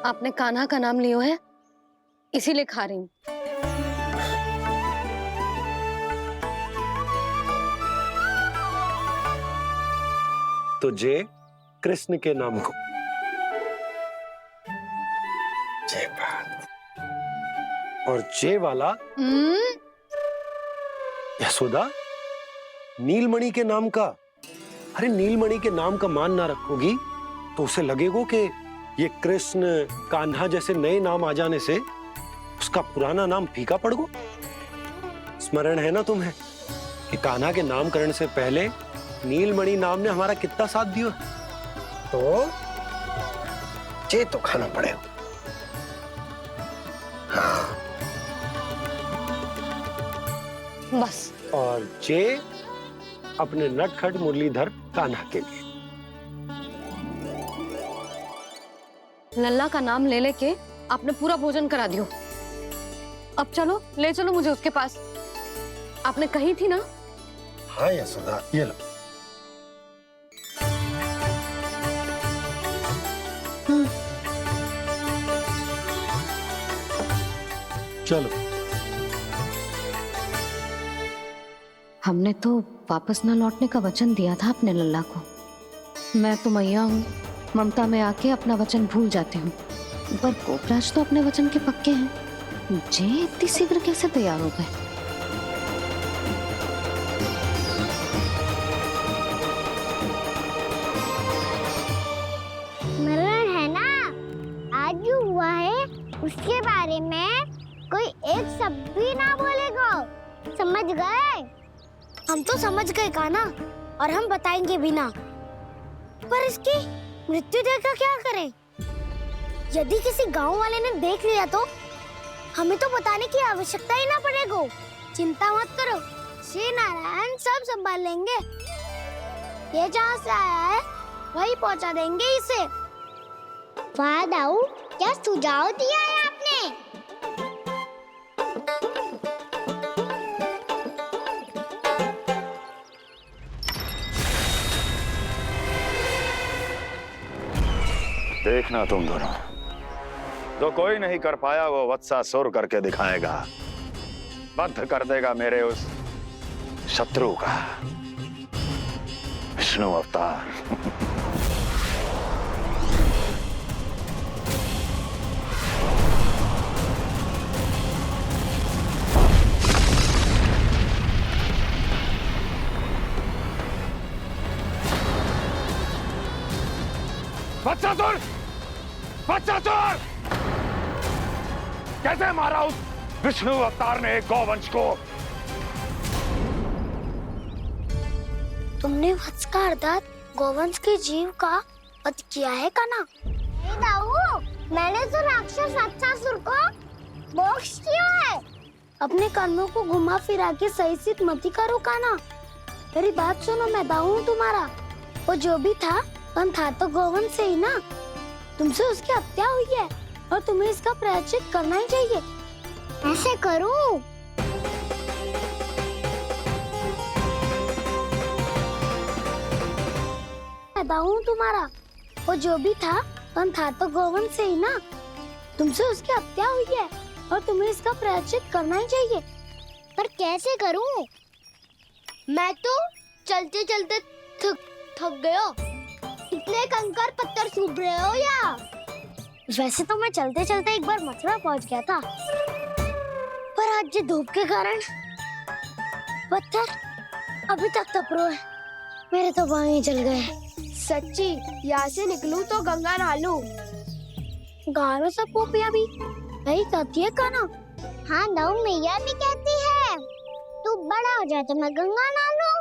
आपने कान्हा का नाम लियो है, इसीलिए खा रही हूँ। तो जे कृष्ण के नाम को। जे बात। और जे वाला यशोदा नीलमणि के नाम का। अरे नीलमणि के नाम का मान ना रखोगी तो उसे लगेगा कि ये कृष्ण कान्हा जैसे नए नाम आ जाने से उसका पुराना नाम फीका पड़ गो। स्मरण है ना तुम्हें कि कान्हा के नामकरण से पहले नीलमणि नाम ने हमारा कितना साथ दिया। तो जे तो खाना पड़ेगा। हाँ। बस। और जे अपने नटखट मुरलीधर कान्हा के लिए। लल्ला का नाम ले लेके आपने पूरा भोजन करा दियो। अब चलो, ले चलो मुझे उसके पास। आपने कही थी ना। हाँ यशोदा, ये लो। चलो। हमने तो वापस न लौटने का वचन दिया था अपने लल्ला को। मैं तो मैया हूँ, ममता में आके अपना वचन भूल जाती हूँ, पर गोपराज तो अपने वचन के पक्के हैं। जे इतनी शीघ्र कैसे तैयार हो गए? मरण है ना, आज जो हुआ है उसके बारे में कोई एक शब्द भी ना बोलेगा। समझ गए? हम तो समझ गए कान्हा, और हम बताएंगे भी ना। पर इसकी मृत्यु देखकर क्या करें? यदि किसी गांव वाले ने देख लिया तो हमें तो बताने की आवश्यकता ही ना पड़ेगा। चिंता मत करो, श्री नारायण सब संभाल लेंगे। ये जहाँ से आया है वही पहुँचा देंगे इसे। वाह दाऊ, क्या सुझाव दिया है आपने। देखना तुम दोनों, जो कोई नहीं कर पाया वो वत्सासुर करके दिखाएगा। बंद कर देगा मेरे उस शत्रु का विष्णु अवतार। वत्सासुर! वत्सासुर! कैसे मारा उस विष्णु अवतार ने एक गौवंश को? तुमने वत्स का अर्थात गौवंश के जीव का वध किया है कान्हा? नहीं दाऊ, मैंने तो राक्षस वत्सासुर को मोक्ष दिया है। अपने कर्मों को घुमा फिरा के सही सिद्ध मत करो कान्हा। मेरी बात सुनो, मैं दाऊ हूँ तुम्हारा। वो जो भी था पर था तो गौवंश से ही ना। तुमसे उसकी हत्या हुई है और तुम्हें इसका प्रायश्चित करना ही चाहिए। ऐसे करूं? मैं दाऊ हूँ तुम्हारा। वो जो भी था पर था तो गौवंश से ही ना। तुमसे उसकी हत्या हुई है और तुम्हें इसका प्रायश्चित करना ही चाहिए। पर कैसे करूं? मैं तो चलते चलते थक गया। इतने कंकर पत्थर सूख रहे हो या? वैसे तो मैं चलते चलते एक बार मथुरा पहुंच गया था, पर आज ये धूप के कारण पत्थर अभी तक तप रहे हैं। मेरे तो पाँव ही जल गए। सच्ची, यहाँ से निकलूं तो गंगा नहा लूं। गालों से पोपिया भी यही कहती है कान्हा। हाँ दाऊ, मैया भी कहती है तू बड़ा हो जाए तो मैं गंगा नहा लूं,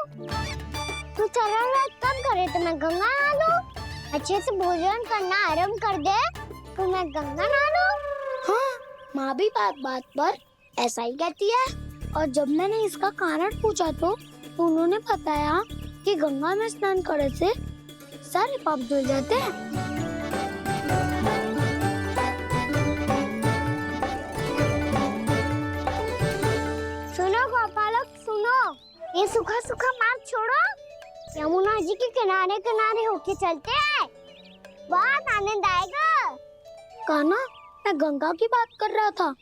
तू चरण व्रत कम करे तो मैं गंगा नहा लूं, अच्छे से भोजन करना आरंभ कर दे तो मैं गंगा नहा लूं। हाँ, माँ भी बात बात पर ऐसा ही कहती है। और जब मैंने इसका कारण पूछा तो उन्होंने बताया कि गंगा में स्नान करने से सारे पाप धुल जाते हैं। सुनो गोपालक सुनो, ये सूखा सूखा मार्ग छोड़ो, यमुना जी के किनारे किनारे होके चलते हैं, बहुत आनंद आएगा। कान्हा, मैं गंगा की बात कर रहा था,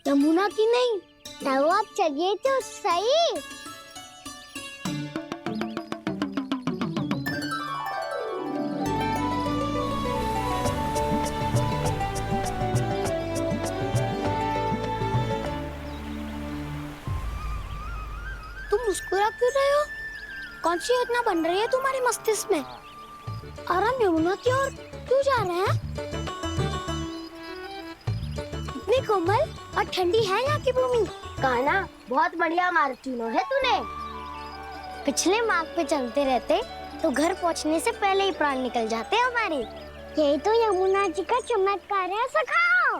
यमुना की नहीं। तो आप चलिए तो सही। तुम मुस्कुरा क्यों रहे हो? कौन सी योजना बन रही है तुम्हारे मस्तिष्क में? और हम यमुना की ओर क्यों जा रहे हैं? इतनी कोमल और ठंडी है यहाँ की भूमि। कान्हा, बहुत बढ़िया मार्ग चुनो है तूने। पिछले मार्ग पे चलते रहते तो घर पहुँचने से पहले ही प्राण निकल जाते हमारे। ये तो यमुना जी का चमत्कार है सखाओ।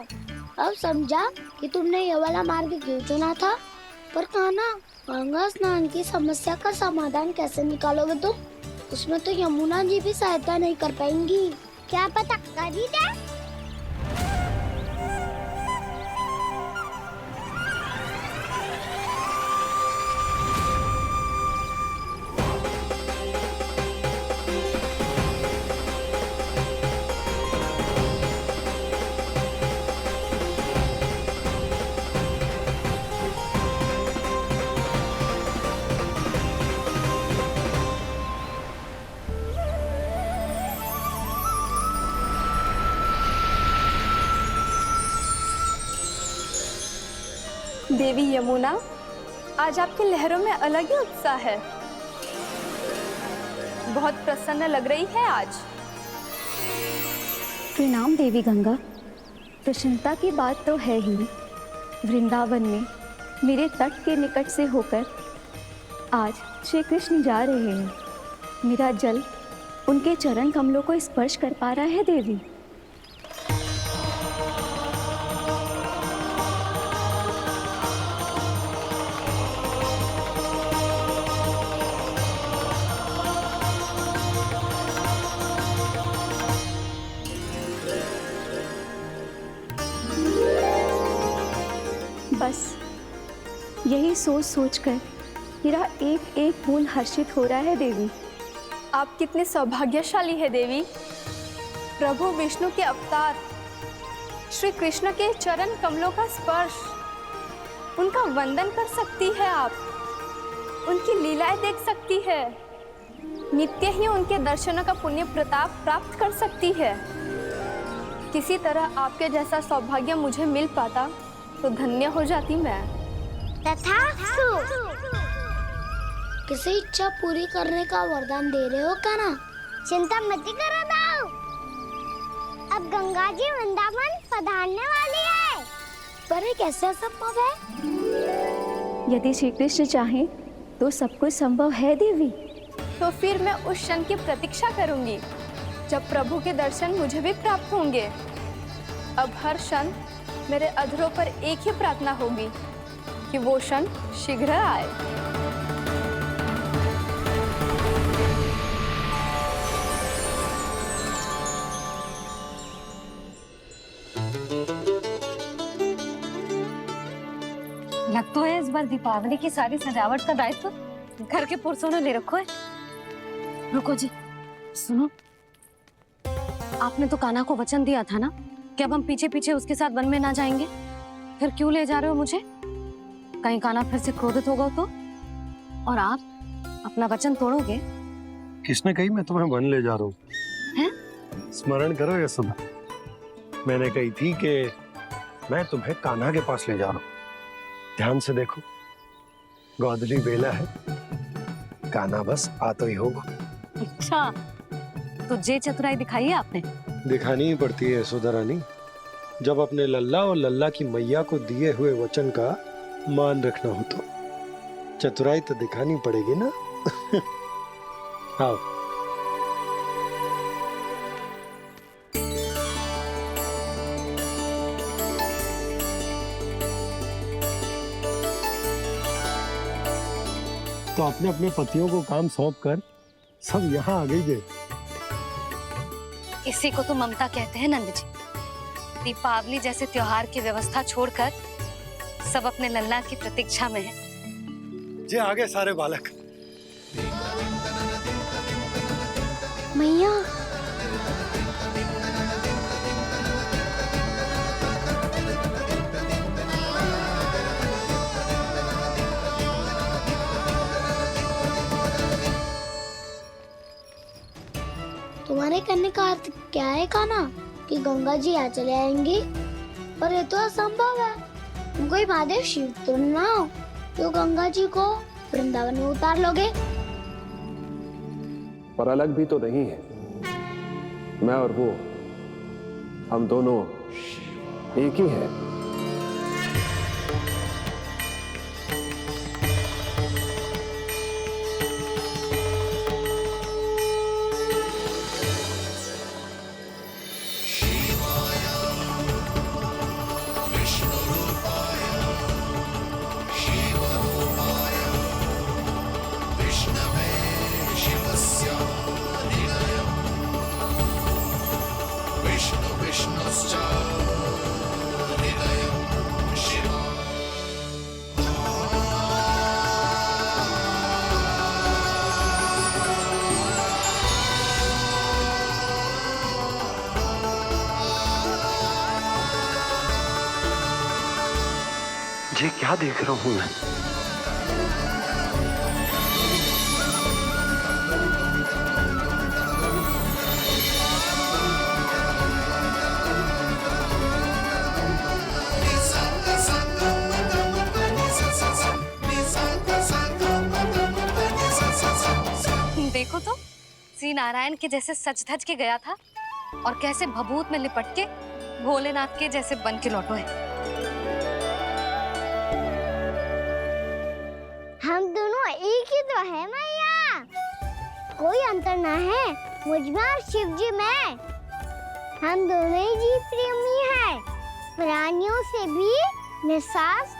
अब समझा कि तुमने ये वाला मार्ग क्यों चुना था। पर कान्हा, गंगा स्नान की समस्या का समाधान कैसे निकालोगे तुम? उसमें तो यमुना जी भी सहायता नहीं कर पाएंगी। क्या पता कर ही दे। देवी यमुना, आज आपकी लहरों में अलग ही उत्साह है। बहुत प्रसन्न लग रही है आज। प्रणाम देवी गंगा। प्रसन्नता की बात तो है ही। वृंदावन में मेरे तट के निकट से होकर आज श्री कृष्ण जा रहे हैं। मेरा जल उनके चरण कमलों को स्पर्श कर पा रहा है देवी। बस यही सोच सोचकर मेरा एक एक फूल हर्षित हो रहा है देवी। आप कितने सौभाग्यशाली है देवी। प्रभु विष्णु के अवतार श्री कृष्ण के चरण कमलों का स्पर्श, उनका वंदन कर सकती है आप, उनकी लीलाएं देख सकती है, नित्य ही उनके दर्शनों का पुण्य प्रताप प्राप्त कर सकती है। किसी तरह आपके जैसा सौभाग्य मुझे मिल पाता तो धन्य हो जाती मैं। तथास्तु। किसी इच्छा पूरी करने का वरदान दे रहे हो कान्हा? चिंता मत करो दाऊ। अब गंगा जी वृंदावन पधारने वाली है। पर ये कैसे संभव है? यदि श्री कृष्ण चाहें तो सब कुछ संभव है देवी। तो फिर मैं उस क्षण की प्रतीक्षा करूंगी जब प्रभु के दर्शन मुझे भी प्राप्त होंगे। अब हर क्षण मेरे अधरों पर एक ही प्रार्थना होगी कि वो क्षण शीघ्र आए। लग तो है इस बार दीपावली की सारी सजावट का दायित्व घर के पुरुषों ने ले रखो है। रुको जी, सुनो, आपने तो कान्हा को वचन दिया था ना कि अब हम पीछे पीछे उसके साथ वन में ना जाएंगे। फिर क्यों ले जा रहे हो मुझे? कहीं कान्हा फिर से क्रोधित होगा तो? और आप अपना वचन तोड़ोगे? किसने कही मैं तुम्हें वन ले जा रहा हूँ? हैं? स्मरण करो ये सुबह मैंने कही थी कि मैं तुम्हें कान्हा के पास ले जा रहा हूँ। ध्यान से देखो, गोधली बेला है, कान्हा बस आ तो ही होगा। अच्छा, तो जे चतुराई दिखाई है आपने? दिखानी ही पड़ती है यशोदा रानी, जब अपने लल्ला और लल्ला की मैया को दिए हुए वचन का मान रखना हो तो चतुराई तो दिखानी पड़ेगी ना। हाँ, तो अपने अपने पतियों को काम सौंप कर सब यहाँ आ गई है। इसी को तो ममता कहते हैं नंद जी। दीपावली जैसे त्योहार की व्यवस्था छोड़कर सब अपने लल्ला की प्रतीक्षा में हैं। जे आगे सारे बालक। मैया, तुम्हारे कहने का अर्थ क्या है कान्हा? कि गंगा जी यहाँ चले आएंगी? पर ये तो असंभव है। तुम कोई महादेव शिव तो ना हो जो गंगा जी को वृंदावन में उतार लोगे। पर अलग भी तो नहीं है। मैं और वो, हम दोनों एक ही हैं। ये क्या देख रहा हूं मैं? देखो तो, श्री नारायण के जैसे सज धज के गया था और कैसे भभूत में लिपट के भोलेनाथ के जैसे बन के लौटो है। हम दोनों एक ही तो है मैया, कोई अंतर ना है मुझमें और शिव जी में। हम दोनों ही जीव प्रेमी हैं, प्राणियों से भी निस्सास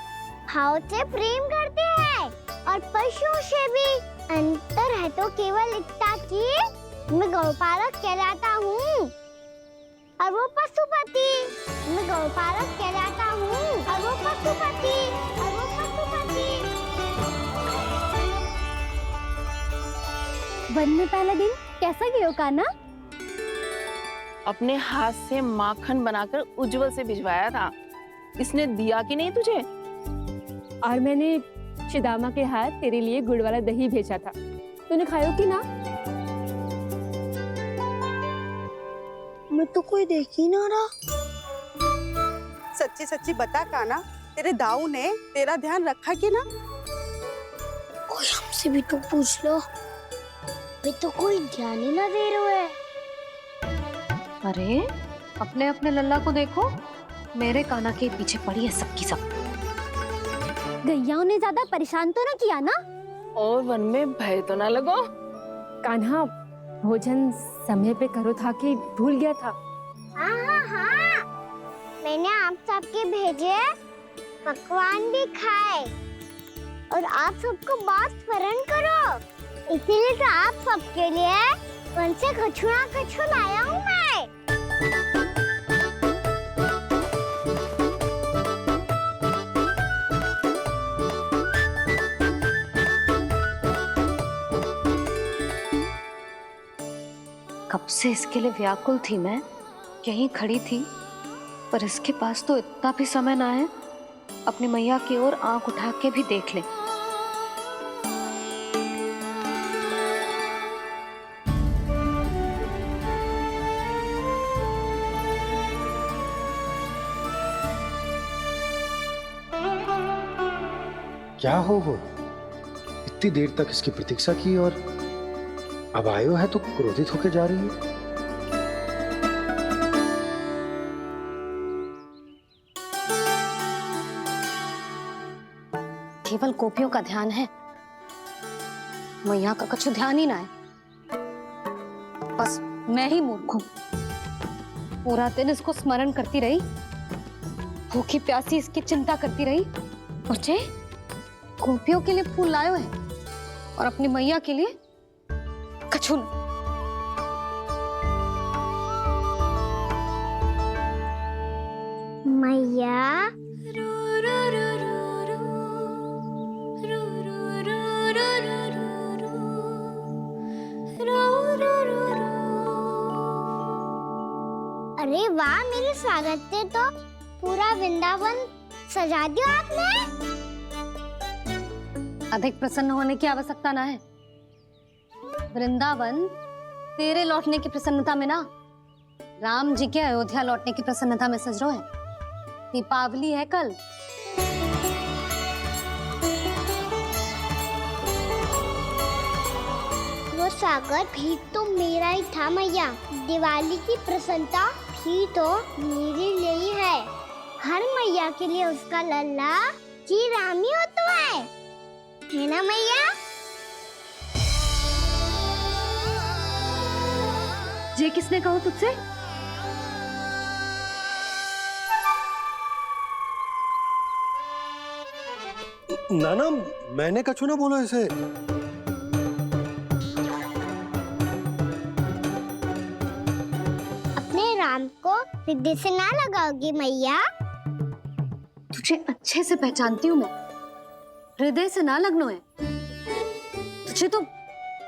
भाव से प्रेम करते हैं और पशुओं से भी। अंतर है तो केवल इतना कि मैं गौपालक कहलाता हूँ और वो पशुपति। मैं गौपालक कहलाता हूँ और वो पशुपति। वन में पहला दिन कैसा गया कान्हा? अपने हाथ से माखन बनाकर उज्जवल से भिजवाया था। इसने दिया कि नहीं तुझे? और मैंने शिदामा के हाथ तेरे लिए गुड़ वाला दही भेजा था, तूने खायो कि ना? मैं तो कोई देख ही ना रहा। सच्ची सच्ची बता कान्हा, तेरे दाऊ ने तेरा ध्यान रखा कि ना? कोई हमसे भी तो पूछ लो, वे तो कोई ध्यान ही ना दे रहे है। अरे अपने अपने लल्ला को देखो, मेरे कान्हा के पीछे पड़ी है सबकी सब। गैयाओं ने ज्यादा परेशान तो ना किया ना? और वन में भय तो ना लगो? कान्हा भोजन समय पे करो था कि भूल गया था? हाँ, मैंने आप सबके भेजे पकवान भी खाए और आप सबको बात स्मरण करो, इसीलिए तो आप सबके लिए वन से कछु ना कछु लाया हूँ मैं। कब से इसके लिए व्याकुल थी मैं, यहीं खड़ी थी, पर इसके पास तो इतना भी समय ना है अपनी मैया की ओर आंख उठा के भी देख ले। क्या हो वो? इतनी देर तक इसकी प्रतीक्षा की और अब आयो है तो क्रोधित होकर जा रही है। केवल गोपियों का ध्यान है, मैया का कुछ ध्यान ही ना है। बस मैं ही मूर्ख हूँ, पूरा दिन इसको स्मरण करती रही, भूखी प्यासी इसकी चिंता करती रही, और जे गोपियों के लिए फूल लायो है और अपनी मैया के लिए कछु न। मैया अरे वाह, मेरे स्वागत से तो पूरा वृंदावन सजा दिया आपने। अधिक प्रसन्न होने की आवश्यकता ना है। वृंदावन तेरे लौटने की प्रसन्नता में ना राम जी के अयोध्या लौटने की प्रसन्नता में सज रहे हैं। दीपावली है कल। वो सागर भी तो मेरा ही था मैया। दिवाली की प्रसन्नता भी तो मेरे लिए ही है। हर मैया के लिए उसका लल्ला जी राम ही होता है ना मैया? ये किसने कहा तुझसे? नाना, मैंने कछु ना बोला इसे। अपने राम को हृदय से ना लगाओगी मैया? तुझे अच्छे से पहचानती हूँ मैं, हृदय से ना लगनो है। तुझे तो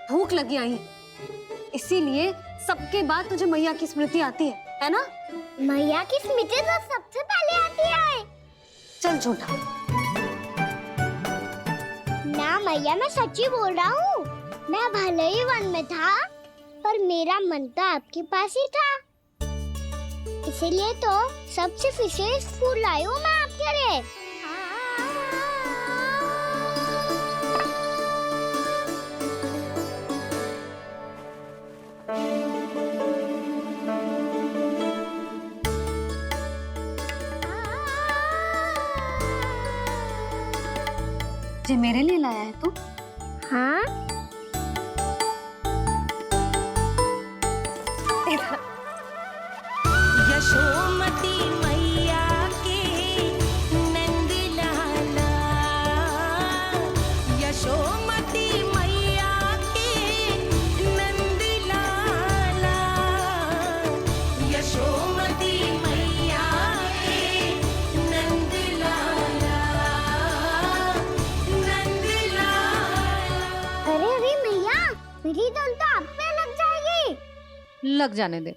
भूख लगी आई, इसीलिए सबके बाद तुझे मैया की स्मृति आती है ना? मैया की स्मृति तो सबसे पहले आती है। चल झूठा। ना मैया, मैं सच्ची बोल रहा हूँ। मैं भले ही वन में था, पर मेरा मन तो आपके पास ही था। इसीलिए तो सबसे विशेष फूल लाई हूँ मैं आपके लिए। जे मेरे लिए लाया है तू? हाँ, यशोमती मैया के नंद लाला, यशोमती मैया के नंद लाला, यशोमती मैया के नंद लाला, नंद लाला। अरे अरे मैया, मेरी धुन तो आप पे लग जाएगी। लग जाने दे।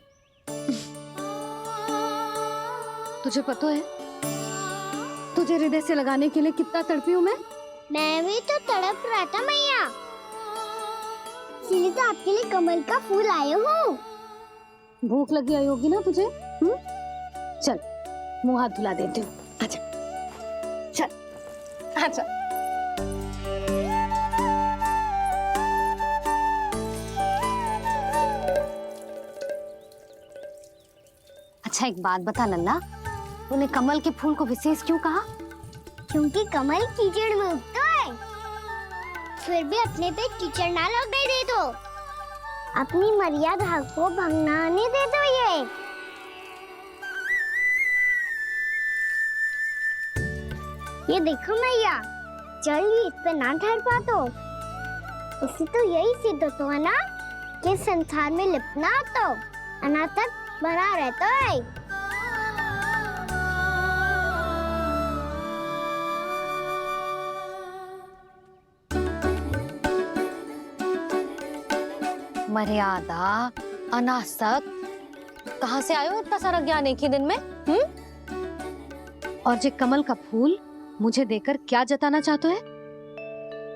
तुझे पता है तुझे हृदय से लगाने के लिए कितना तड़पी हूँ मैं? मैं भी तो तड़प रहा था मैया, इसीलिए तो आपके लिए कमल का फूल आए हूँ। भूख लगी आई होगी ना तुझे? चल मुंह हाथ धुला देती हूँ। आजा, चल आजा। अच्छा एक बात बता लल्ला, तूने कमल के फूल को विशेष क्यों कहा? क्योंकि कमल कीचड़ में उगता है, फिर भी अपने पे कीचड़ ना लगने दे दो। अपनी मर्यादा को भंगना नहीं दे दो। ये देखो मैया, जल ही इस पे ना ठहर पा तो उससे तो यही सिद्ध होता है ना कि संसार में लिपना तो अनाथ तक बना रहता है। मर्यादा, अनासक, कहाँ से आयो इतना सारा ज्ञान एक ही दिन में? और जे कमल का फूल मुझे देकर क्या जताना चाहते है?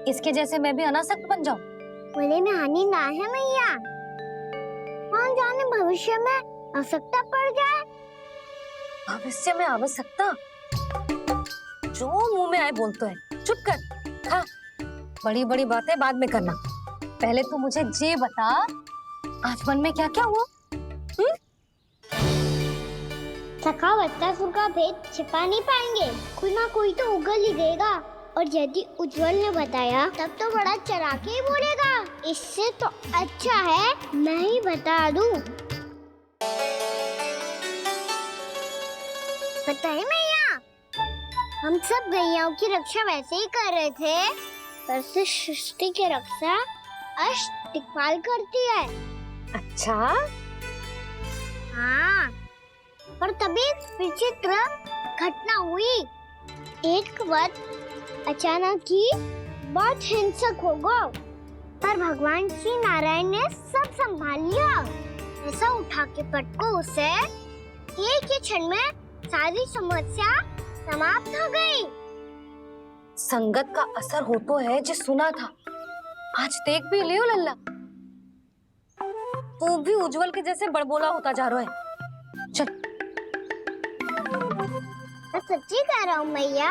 इसके जैसे मैं भी अनासक्त बन जाऊं? बोले में हानि ना है मैया, कौन जाने भविष्य में आवश्यकता पड़ जाए। भविष्य में आवश्यकता? जो मुंह में आए बोलते हैं। चुप कर, खा। बड़ी बड़ी बातें बाद में करना, पहले तू मुझे ये बता आज मन में क्या क्या हुआ? सखावत्तासुर का भेद छिपा नहीं पाएंगे, कोई ना कोई तो उगल ही देगा। और यदि उज्जवल ने बताया तब तो बड़ा चढ़ा के ही बोलेगा। इससे तो अच्छा है मैं ही बता दूं। पता है मैया, हम सब गैयाओं की रक्षा वैसे ही कर रहे थे, पर से सृष्टि की रक्षा अष्ट दिक्पाल करती है। अच्छा? हाँ, पर तभी विचित्र घटना हुई। एक वक्त अचानक ही बहुत हिंसक हो गया, पर भगवान श्री नारायण ने सब संभाल लिया। ऐसा उठा के पटको उसे, एक ही क्षण में सारी समस्या समाप्त हो गई। संगत का असर होतो है जो सुना था, आज देख भी लियो लल्ला। तू भी उज्जवल के जैसे बड़बोला होता जा रहा है। चल। मैं सच्ची कह रहा हूँ मैया।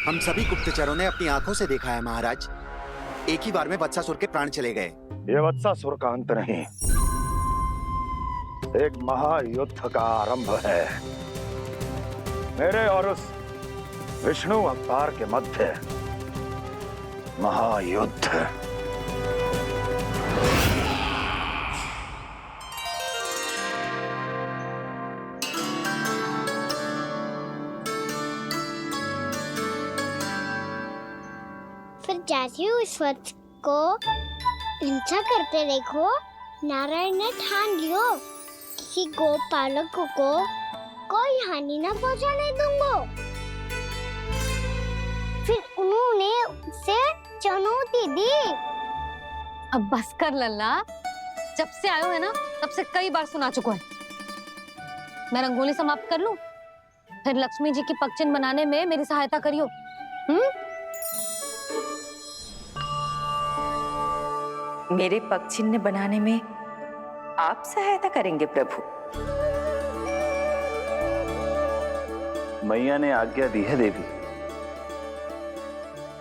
हम सभी गुप्तचरों ने अपनी आंखों से देखा है महाराज, एक ही बार में वत्सासुर के प्राण चले गए। ये वत्सासुर का अंत नहीं, एक महायुद्ध का आरंभ है। मेरे और उस विष्णु अवतार के मध्य महायुद्ध। फिर जैसे ही उस वत्स को हिंसा करते देखो, नारायण ने ठान लियो किसी गोपालक को कोई हानि न पहुंचाने दूंगा। फिर उन्होंने उसे चुनौती दी। अब बस कर लल्ला, जब से आयो है ना तब से कई बार सुना चुका है। मैं रंगोली समाप्त कर लूं, फिर लक्ष्मी जी की पगचिन बनाने में मेरी सहायता करियो। मेरे पगचिन्ह बनाने में आप सहायता करेंगे प्रभु? मैया ने आज्ञा दी है देवी,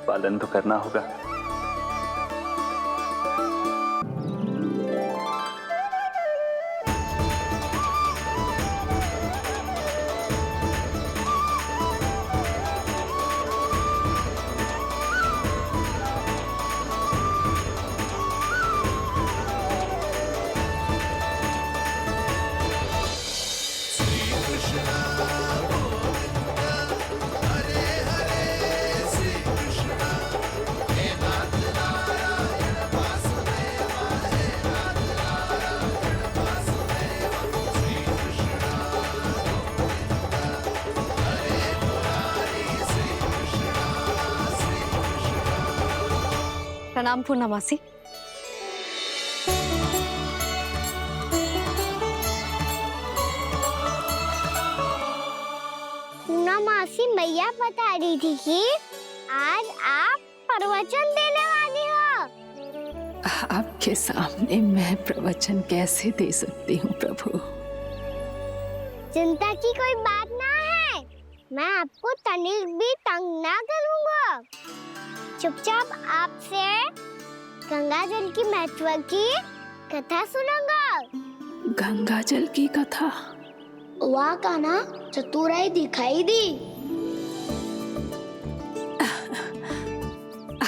पालन तो करना होगा। प्रणाम पूर्णमासी। पूर्णमासी मैया बता रही थी कि आज आप प्रवचन देने वाली हो। आपके सामने मैं प्रवचन कैसे दे सकती हूँ प्रभु? चिंता की कोई बात ना है, मैं आपको तनिक भी तंग ना करूँगा। चुपचाप आपसे गंगा जल की महत्व की कथा सुनूंगा। गंगा जल की कथा? वाह कान्हा, चतुराई दिखाई दी।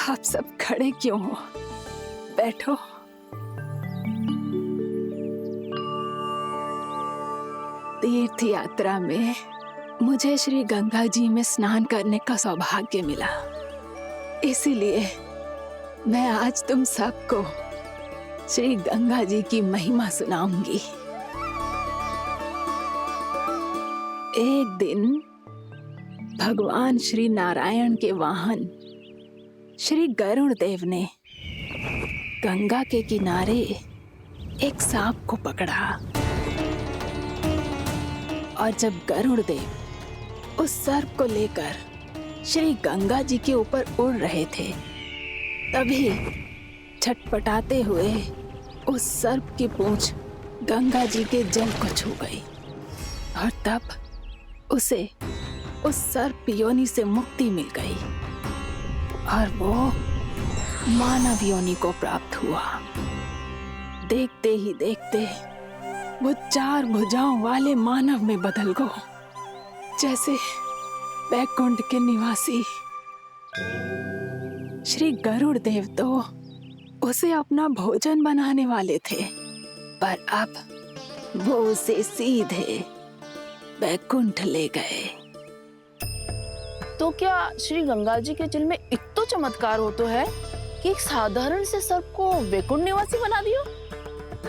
आप सब खड़े क्यों हो? बैठो। तीर्थ यात्रा में मुझे श्री गंगा जी में स्नान करने का सौभाग्य मिला, इसीलिए मैं आज तुम सबको श्री गंगा जी की महिमा सुनाऊंगी। एक दिन भगवान श्री नारायण के वाहन श्री गरुड़ देव ने गंगा के किनारे एक सांप को पकड़ा, और जब गरुड़ देव उस सर्प को लेकर श्री गंगा जी के ऊपर उड़ रहे थे, तभी छटपटाते हुए उस सर्प की पूंछ गंगा जी के जल को छू गई, और तब उसे उस सर्प योनि से मुक्ति मिल गई और वो मानव योनि को प्राप्त हुआ। देखते ही देखते वो 4 भुजाओं वाले मानव में बदल गो, जैसे बैकुंठ के निवासी। श्री गरुड़ देव तो उसे अपना भोजन बनाने वाले थे, पर अब वो उसे सीधे बैकुंठ ले गए। तो क्या श्री गंगा जी के जल में इतना चमत्कार हो तो है कि एक साधारण से सर्प को वैकुंठ निवासी बना दियो?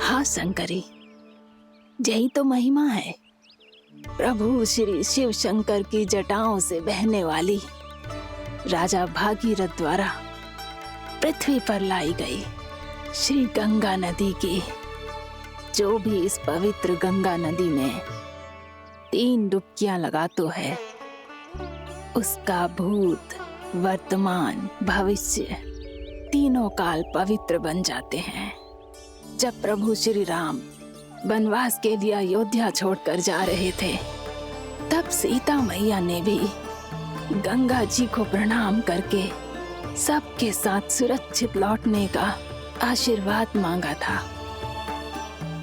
हाँ शंकरी, यही तो महिमा है। प्रभु श्री शिव शंकर की जटाओं से बहने वाली राजा भागीरथ द्वारा पृथ्वी पर लाई गई श्री गंगा नदी की, जो भी इस पवित्र गंगा नदी में 3 डुबकियां लगातो है, उसका भूत वर्तमान, भविष्य तीनों काल पवित्र बन जाते हैं। जब प्रभु श्री राम वनवास के लिए अयोध्या छोड़कर जा रहे थे, तब सीता मैया ने भी गंगा जी को प्रणाम करके सबके साथ सुरक्षित लौटने का आशीर्वाद मांगा था।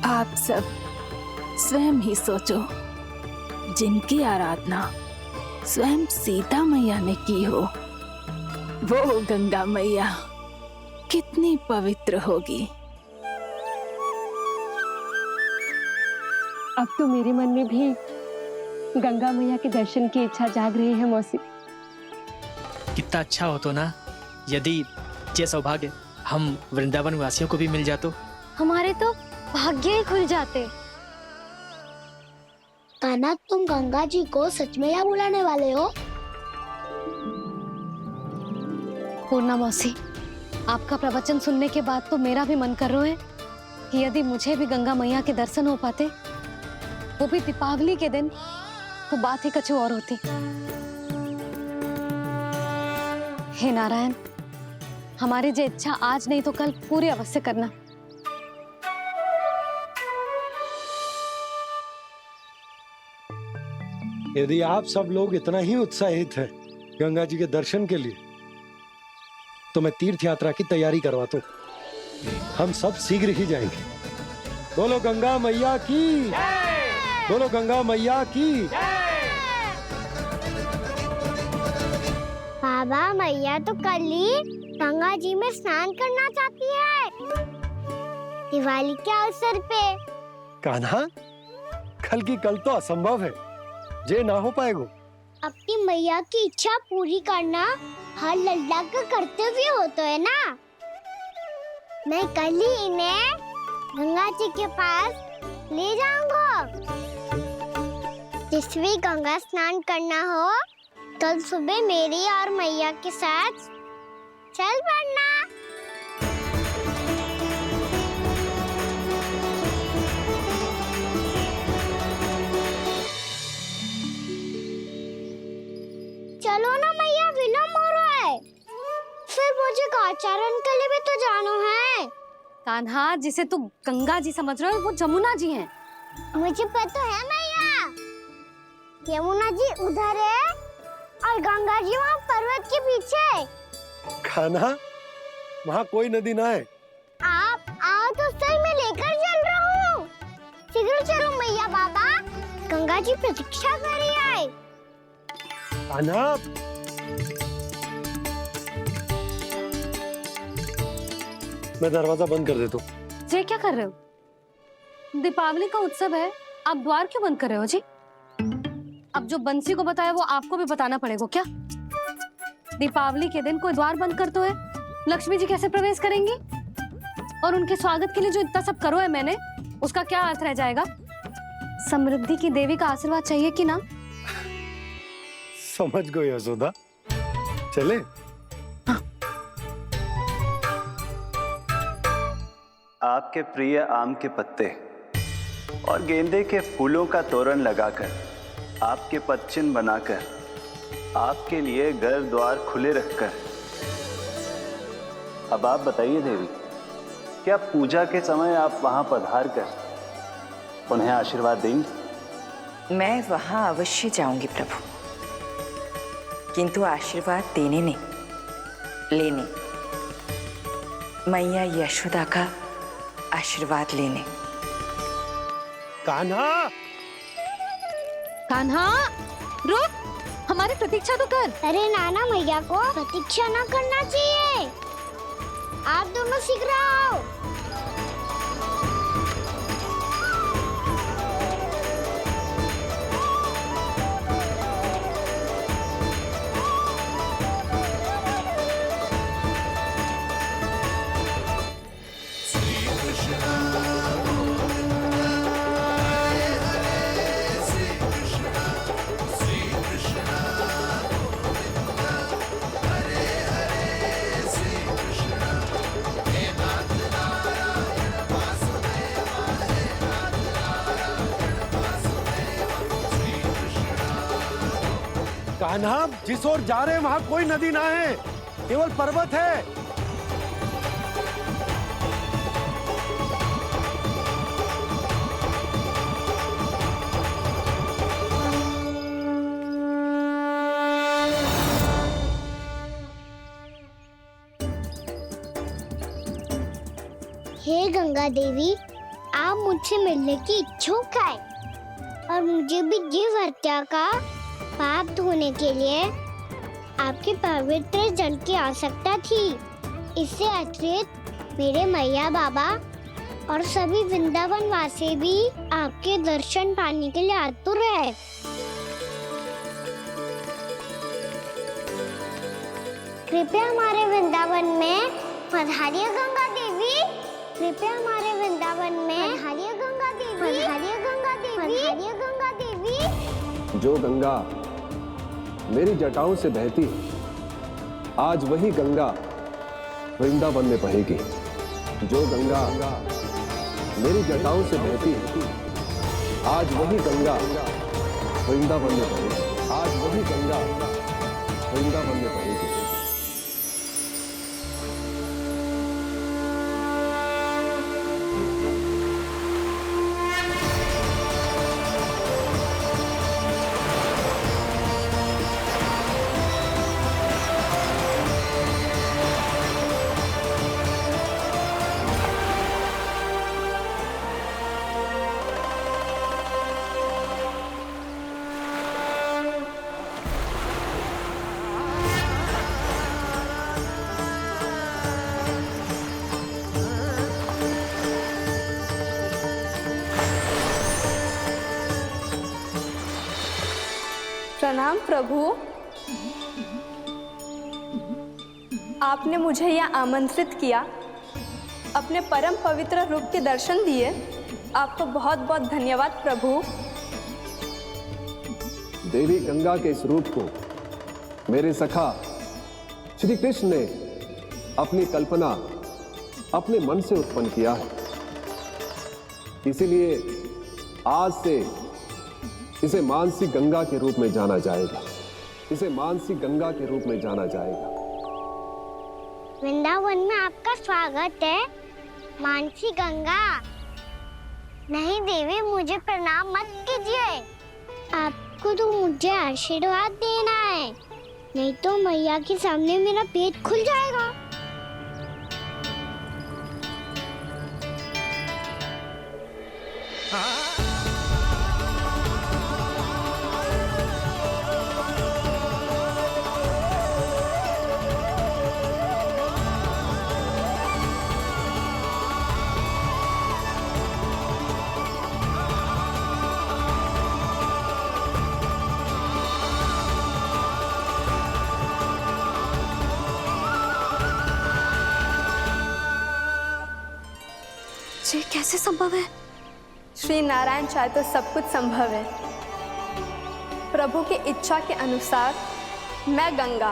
आप सब स्वयं ही सोचो, जिनकी आराधना स्वयं सीता मैया ने की हो, वो गंगा मैया कितनी पवित्र होगी। अब तो मेरे मन में भी गंगा मैया के दर्शन की इच्छा जाग रही है मौसी। कितना अच्छा हो तो ना यदि ये सौभाग्य हम वृंदावन वासियों को भी मिल जातो। हमारे तो भाग्य ही खुल जाते। कान्हा, तुम गंगा जी को सच में यहाँ बुलाने वाले हो? पूर्णा मौसी, आपका प्रवचन सुनने के बाद तो मेरा भी मन कर रहा है कि यदि मुझे भी गंगा मैया के दर्शन हो पाते, वो भी दीपावली के दिन, तो बात ही कुछ और होती। हे नारायण, हमारी जो इच्छा आज नहीं तो कल पूरी अवश्य करना। यदि आप सब लोग इतना ही उत्साहित हैं गंगा जी के दर्शन के लिए, तो मैं तीर्थ यात्रा की तैयारी करवाता हूँ। हम सब शीघ्र ही जाएंगे। बोलो गंगा मैया की, बोलो गंगा मैया की। बाबा, मैया तो कल ही गंगा जी में स्नान करना चाहती है, दिवाली के अवसर पे। कान्हा, कल की कल तो असंभव है, जे ना हो पाएगा। अपनी मैया की इच्छा पूरी करना हर लल्ला का कर्तव्य होता है ना। मैं कल ही इन्हें गंगा जी के पास ले जाऊंगा। जिस भी गंगा स्नान करना हो, कल सुबह मेरी और मैया के साथ चल पड़ना। चलो ना मैया, विलम्ब हो रहा है। फिर मुझे आचरण के लिए भी तो जाना है। कान्हा, जिसे तू गंगा जी समझ रहे हो, वो जमुना जी हैं। मुझे पता है मैया, यमुना जी उधर है और गंगा जी वहाँ पर्वत के पीछे। कान्हा, वहाँ कोई नदी ना है। आप आओ तो सही, मैं लेकर चल रहा हूँ। शीघ्र चलो मैया। बाबा, गंगा जी प्रतीक्षा कर रही है। कान्हा, मैं दरवाजा बंद कर देता हूँ। जी क्या कर रहे हो? दीपावली का उत्सव है, आप द्वार क्यों बंद कर रहे हो जी? अब जो बंसी को बताया वो आपको भी बताना पड़ेगा क्या? दीपावली के दिन कोई द्वार बंद कर तो है, लक्ष्मी जी कैसे प्रवेश करेंगी? और उनके स्वागत के लिए जो इतना सब करो है मैंने, उसका क्या अर्थ रह जाएगा? समृद्धि की देवी का आशीर्वाद चाहिए कि ना? समझ गई यशोदा, चले। आपके प्रिय आम के पत्ते और गेंदे के फूलों का तोरण लगाकर, आपके पदचिन्ह बनाकर, आपके लिए घर द्वार खुले रखकर, अब आप बताइए देवी, क्या पूजा के समय आप वहां पधार कर उन्हें आशीर्वाद देंगी? मैं वहां अवश्य जाऊंगी प्रभु, किंतु आशीर्वाद देने नहीं, लेने, मैया यशोदा का आशीर्वाद लेने। कान्हा, कान्हा, रुक, हमारी प्रतीक्षा तो कर। अरे नाना, मैया को प्रतीक्षा ना करना चाहिए। आप दोनों शीघ्र आओ। कान्हा, जिस ओर जा रहे हैं वहां कोई नदी ना है, केवल पर्वत है। हे गंगा देवी, आप मुझसे मिलने की इच्छुक है और मुझे भी जीव हत्या का पाप धोने के लिए आपके पवित्र जल की आवश्यकता थी। इससे अतिरिक्त मेरे मैया बाबा और सभी वृंदावन वासी भी आपके दर्शन पाने के लिए आतुर है। कृपया हमारे वृंदावन में पधारिए गंगा देवी। कृपया हमारे वृंदावन में पधारिए गंगा देवी। पधारिए गंगा देवी। पधारिए गंगा देवी। जो गंगा मेरी जटाओं से बहती है, आज वही गंगा वृंदावन में बहेगी। जो गंगा मेरी जटाओं से बहती है, आज वही गंगा वृंदावन में बहेगी। आज वही गंगा वृंदावन में बहेगी। प्रणाम प्रभु। आपने मुझे यह आमंत्रित किया, अपने परम पवित्र रूप के दर्शन दिए। आपको बहुत बहुत धन्यवाद प्रभु। देवी गंगा के इस रूप को मेरे सखा श्री कृष्ण ने अपनी कल्पना अपने मन से उत्पन्न किया है। इसीलिए आज से इसे मानसी गंगा के रूप में जाना जाएगा। इसे मानसी गंगा के रूप में जाना जाएगा। वृंदावन में आपका स्वागत है मानसी गंगा। नहीं देवी, मुझे प्रणाम मत कीजिए। आपको तो मुझे आशीर्वाद देना है, नहीं तो मैया के सामने मेरा पेट खुल जाएगा। ये कैसे संभव है? श्री नारायण चाहे तो सब कुछ संभव है। प्रभु की इच्छा के अनुसार मैं गंगा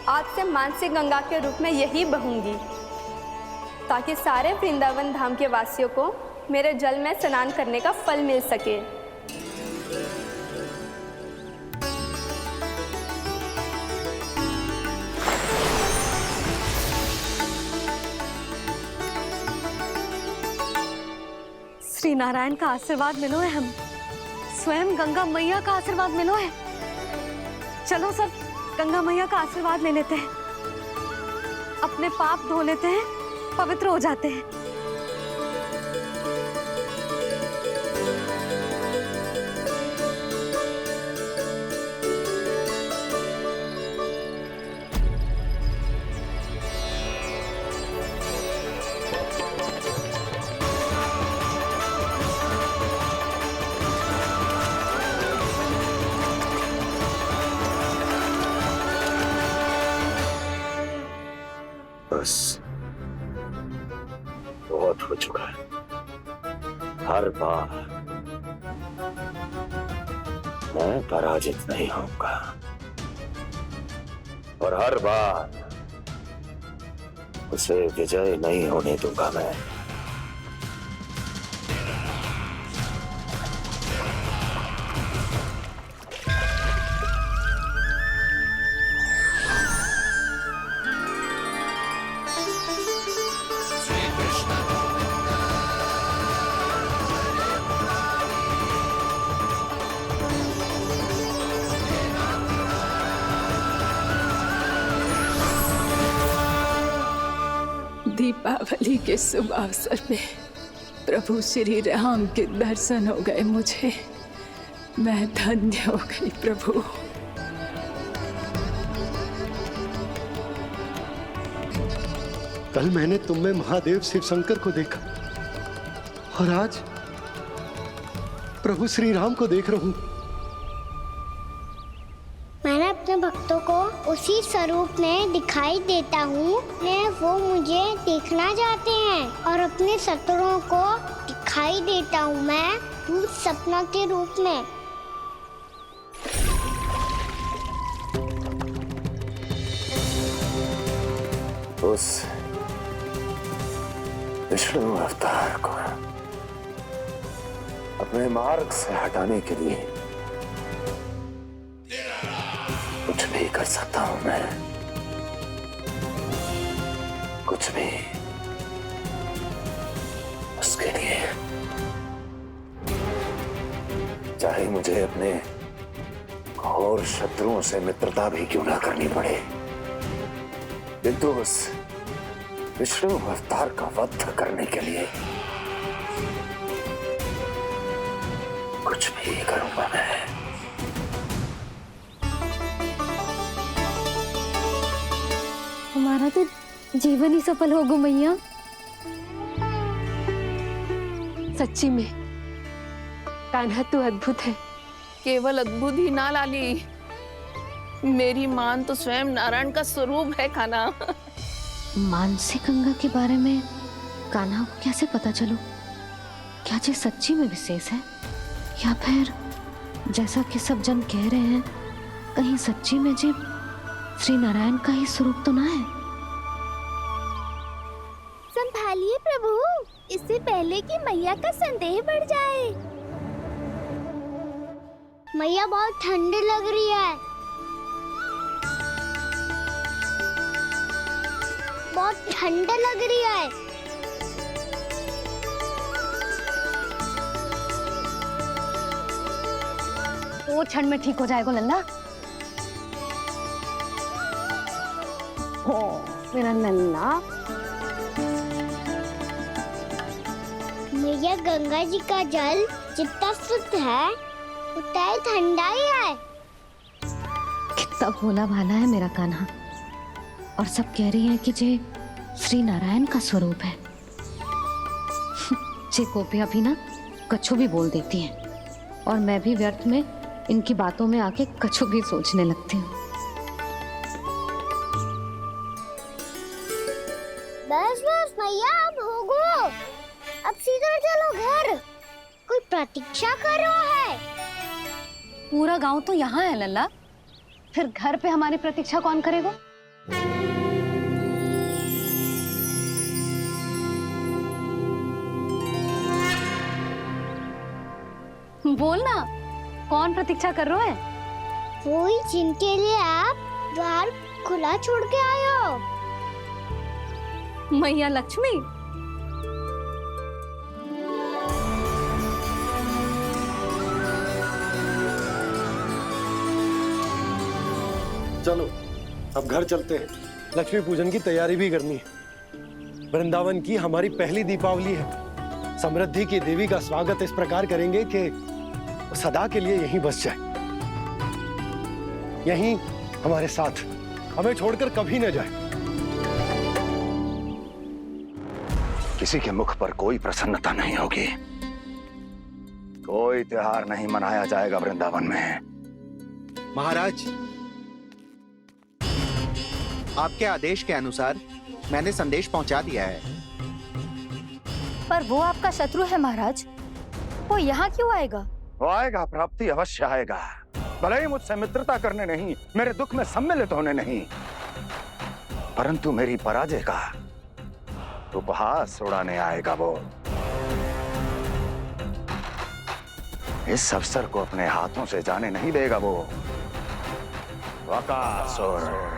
आज से मानसी गंगा के रूप में यही बहूंगी, ताकि सारे वृंदावन धाम के वासियों को मेरे जल में स्नान करने का फल मिल सके। श्री नारायण का आशीर्वाद मिलो है, हम स्वयं गंगा मैया का आशीर्वाद मिलो है। चलो सब गंगा मैया का आशीर्वाद ले लेते हैं, अपने पाप धो लेते हैं, पवित्र हो जाते हैं। बस बहुत हो चुका है। हर बार मैं पराजित नहीं होऊंगा और हर बार उसे विजय नहीं होने दूंगा मैं। दीपावली के शुभ अवसर पे प्रभु श्री राम के दर्शन हो गए मुझे। मैं धन्य हो गई प्रभु। कल मैंने तुम में महादेव शिव शंकर को देखा और आज प्रभु श्री राम को देख रहा हूं। मैंने अपने भक्तों को उसी स्वरूप में दिखाई देता हूँ वो मुझे देखना चाहते हैं और अपने शत्रुओं को दिखाई देता हूँ मैं भूत सपना के रूप में। उस विष्णु अवतार को अपने मार्ग से हटाने के लिए कुछ भी कर सकता हूं मैं, कुछ भी। उसके लिए चाहे मुझे अपने घोर शत्रुओं से मित्रता भी क्यों ना करनी पड़े, किंतु उस विष्णु अवतार का वध करने के लिए कुछ भी करूंगा मैं। हमारा तो जीवन ही सफल होगा मैया। सच्ची में कान्हा तू अद्भुत है। केवल अद्भुत ही ना लाली, मेरी मान तो स्वयं नारायण का स्वरूप है कान्हा। मानसी गंगा के बारे में कान्हा को कैसे पता चलो? क्या जी सच्ची में विशेष है या फिर जैसा कि सब जन कह रहे हैं कहीं सच्ची में जी श्री नारायण का ही स्वरूप तो ना है? संभालिए प्रभु, इससे पहले कि मैया का संदेह बढ़ जाए। मैया बहुत ठंडी लग रही है, बहुत ठंड लग रही है। वो ठंड में ठीक हो जाएगा लल्ला। हो मेरा लल्ला। मैया गंगा जी का जल जितना शुद्ध है उतना ही ठंडा ही है। कितना भोला भाला है मेरा कान्हा। और सब कह रही हैं कि जे श्री नारायण का स्वरूप है। जे गोपियां भी ना कछु भी बोल देती हैं और मैं भी व्यर्थ में इनकी बातों में आके कछु भी सोचने लगती हूँ। बस बस मैया अब होगो, अब सीधा चलो घर। कोई प्रतीक्षा कर रहा है। पूरा गांव तो यहाँ है लल्ला, फिर घर पे हमारी प्रतीक्षा कौन करेगा? बोलना, कौन प्रतीक्षा कर रहा है? वही जिनके लिए आप द्वार खुला छोड़ के आए हो। मैया लक्ष्मी। चलो अब घर चलते हैं, लक्ष्मी पूजन की तैयारी भी करनी है। वृंदावन की हमारी पहली दीपावली है। समृद्धि की देवी का स्वागत इस प्रकार करेंगे कि वो सदा के लिए यहीं बस जाए, यहीं हमारे साथ, हमें छोड़कर कभी न जाए। किसी के मुख पर कोई प्रसन्नता नहीं होगी, कोई त्योहार नहीं मनाया जाएगा वृंदावन में। महाराज, आपके आदेश के अनुसार मैंने संदेश पहुंचा दिया है। पर वो आपका शत्रु है महाराज, वो यहाँ क्यों आएगा? वो आएगा, प्राप्ति अवश्य आएगा। भले ही मुझसे मित्रता करने नहीं, मेरे दुख में सम्मिलित होने नहीं, परंतु मेरी पराजय का उपहास उड़ाने आएगा वो। इस अवसर को अपने हाथों से जाने नहीं देगा वो। बकासुर।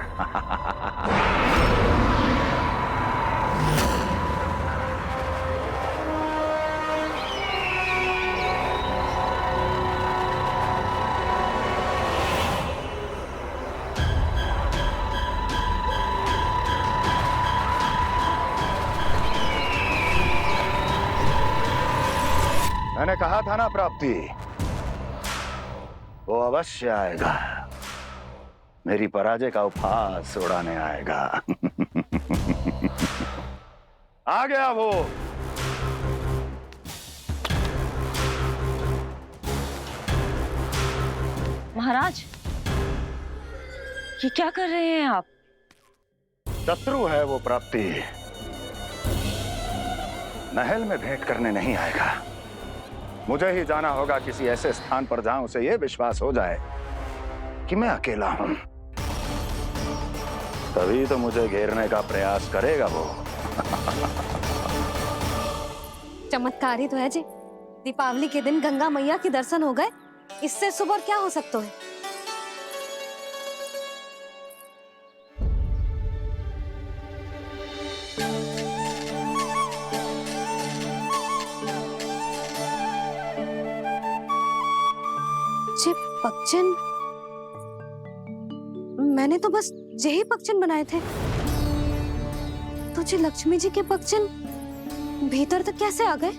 मैंने कहा था ना प्राप्ति, वो अवश्य आएगा, मेरी पराजय का उपहास उड़ाने आएगा। आ गया वो। महाराज, ये क्या कर रहे हैं आप? शत्रु है वो प्राप्ति, महल में भेंट करने नहीं आएगा। मुझे ही जाना होगा किसी ऐसे स्थान पर जहां उसे यह विश्वास हो जाए कि मैं अकेला हूं, तभी तो मुझे घेरने का प्रयास करेगा वो। चमत्कार ही तो है जी, दीपावली के दिन गंगा मैया के दर्शन हो गए, इससे शुभ और क्या हो सकता है। जे पक्षन, मैंने तो बस यही पक्षन बनाए थे, तो जे लक्ष्मी जी के पक्षन भीतर तक कैसे आ गए?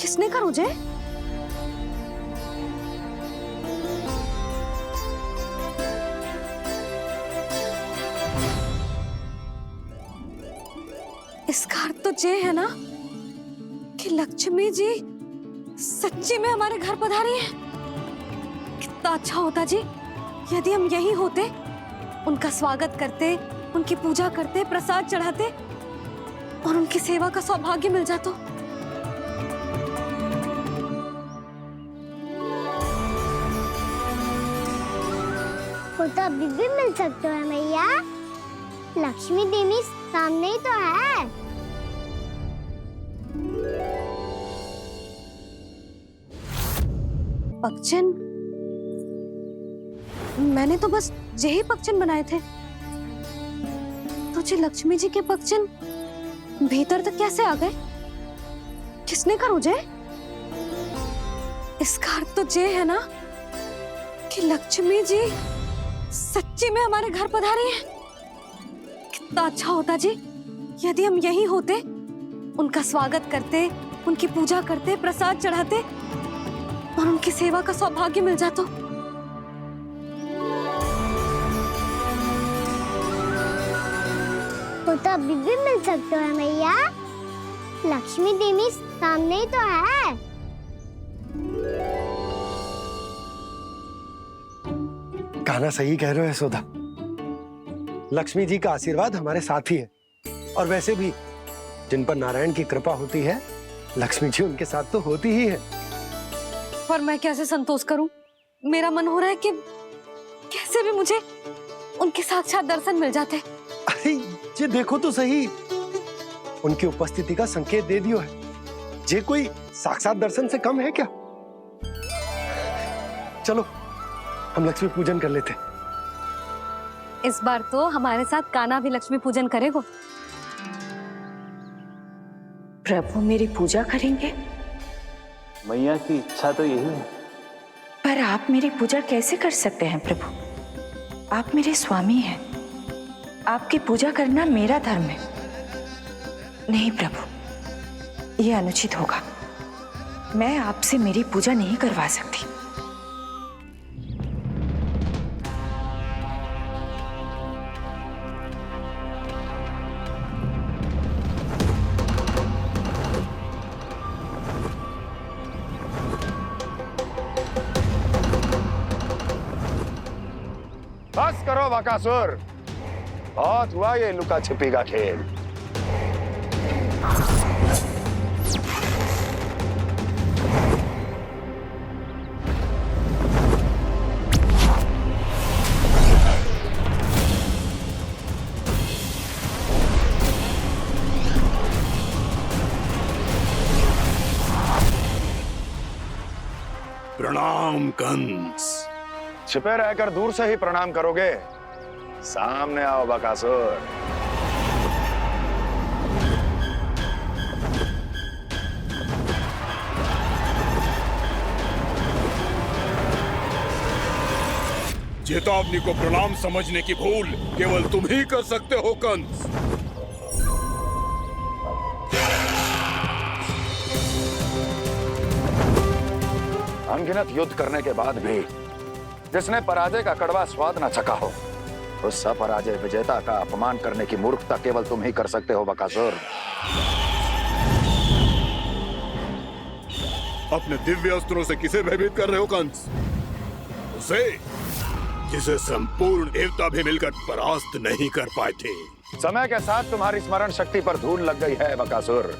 किसने कर मुझे? इसका अर्थ तो ये है ना कि लक्ष्मी जी सच्ची में हमारे घर पधारी है। कितना अच्छा होता जी यदि हम यहीं होते, उनका स्वागत करते, उनकी पूजा करते, प्रसाद चढ़ाते और उनकी सेवा का सौभाग्य मिल जाता। वो तो अभी भी मिल सकते हैं मैया, लक्ष्मी देवी सामने ही तो है। पक्षन, मैंने तो बस यही पक्षन बनाए थे, तो जे लक्ष्मी जी के पक्षन भीतर तक कैसे आ गए? किसने कर मुझे? इसका अर्थ तो ये है ना कि लक्ष्मी जी सच्ची में हमारे घर पधारी है। कितना अच्छा होता जी यदि हम यहीं होते, उनका स्वागत करते, उनकी पूजा करते, प्रसाद चढ़ाते और उनकी सेवा का सौभाग्य मिल जाता। वो तो अभी भी मिल सकते हैं मैया, लक्ष्मी देवी सामने ही तो है। कान्हा सही कह रहे हो यशोदा, लक्ष्मी जी का आशीर्वाद हमारे साथ ही है, और वैसे भी जिन पर नारायण की कृपा होती है, लक्ष्मी जी उनके साथ तो होती ही है। पर मैं कैसे संतोष करूं? मेरा मन हो रहा है कि कैसे भी मुझे उनके साक्षात दर्शन मिल जाते। अरे ये देखो तो सही, उनकी उपस्थिति का संकेत दे दियो है। ये कोई साक्षात दर्शन से कम है क्या? चलो हम लक्ष्मी पूजन कर लेते। इस बार तो हमारे साथ कान्हा भी लक्ष्मी पूजन करेगा। प्रभु मेरी पूजा करेंगे? मैया की इच्छा तो यही है। पर आप मेरी पूजा कैसे कर सकते हैं प्रभु? आप मेरे स्वामी हैं, आपकी पूजा करना मेरा धर्म है। नहीं प्रभु, यह अनुचित होगा। मैं आपसे मेरी पूजा नहीं करवा सकती। बस करो बकासुर, बहुत हुआ ये लुका छिपी का खेल। प्रणाम कंस। छिपे रहकर दूर से ही प्रणाम करोगे? सामने आओ बकासुर। चेतावनी को प्रणाम समझने की भूल केवल तुम ही कर सकते हो कंस। अनगिनत युद्ध करने के बाद भी जिसने पराजय का कड़वा स्वाद न चखा हो, उस अपराजय विजेता का अपमान करने की मूर्खता केवल तुम ही कर सकते हो बकासुर। अपने दिव्य अस्त्रों से किसे भयभीत कर रहे हो कंस? उसे जिसे संपूर्ण देवता भी मिलकर परास्त नहीं कर पाए थे। समय के साथ तुम्हारी स्मरण शक्ति पर धूल लग गई है बकासुर।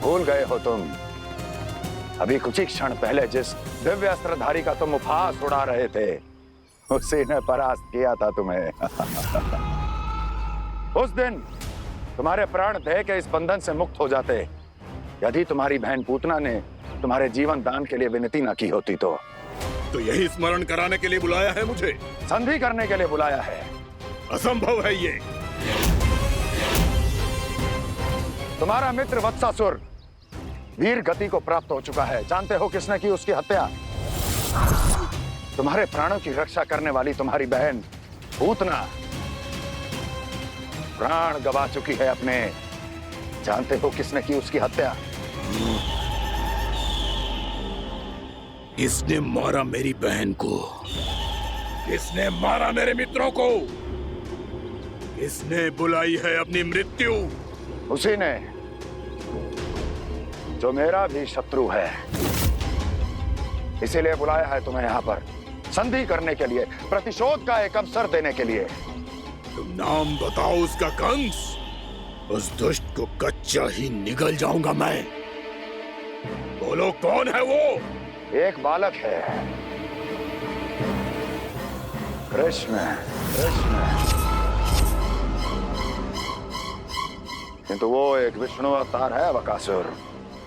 भूल गए हो तुम अभी कुछ ही क्षण पहले जिस दिव्य अस्त्रधारी का तुम उपहास उड़ा रहे थे, उसी ने परास्त किया था तुम्हें। उस दिन तुम्हारे प्राण देह के इस बंधन से मुक्त हो जाते यदि तुम्हारी बहन पूतना ने तुम्हारे जीवन दान के लिए विनती न की होती तो यही स्मरण कराने के लिए बुलाया है मुझे? संधि करने के लिए बुलाया है। असंभव है ये। तुम्हारा मित्र वत्सासुर वीर गति को प्राप्त हो चुका है। जानते हो किसने की उसकी हत्या? तुम्हारे प्राणों की रक्षा करने वाली तुम्हारी बहन पूतना प्राण गवा चुकी है अपने। जानते हो किसने की उसकी हत्या? किसने मारा मेरी बहन को? किसने मारा मेरे मित्रों को? किसने बुलाई है अपनी मृत्यु? उसी ने जो मेरा भी शत्रु है। इसीलिए बुलाया है तुम्हें यहाँ पर संधि करने के लिए, प्रतिशोध का एक अवसर देने के लिए। तुम नाम बताओ उसका कंस। उस दुष्ट को कच्चा ही निगल जाऊंगा मैं। बोलो कौन है वो? एक बालक है, कृष्ण। किंतु वो एक विष्णु अवतार है बकासुर।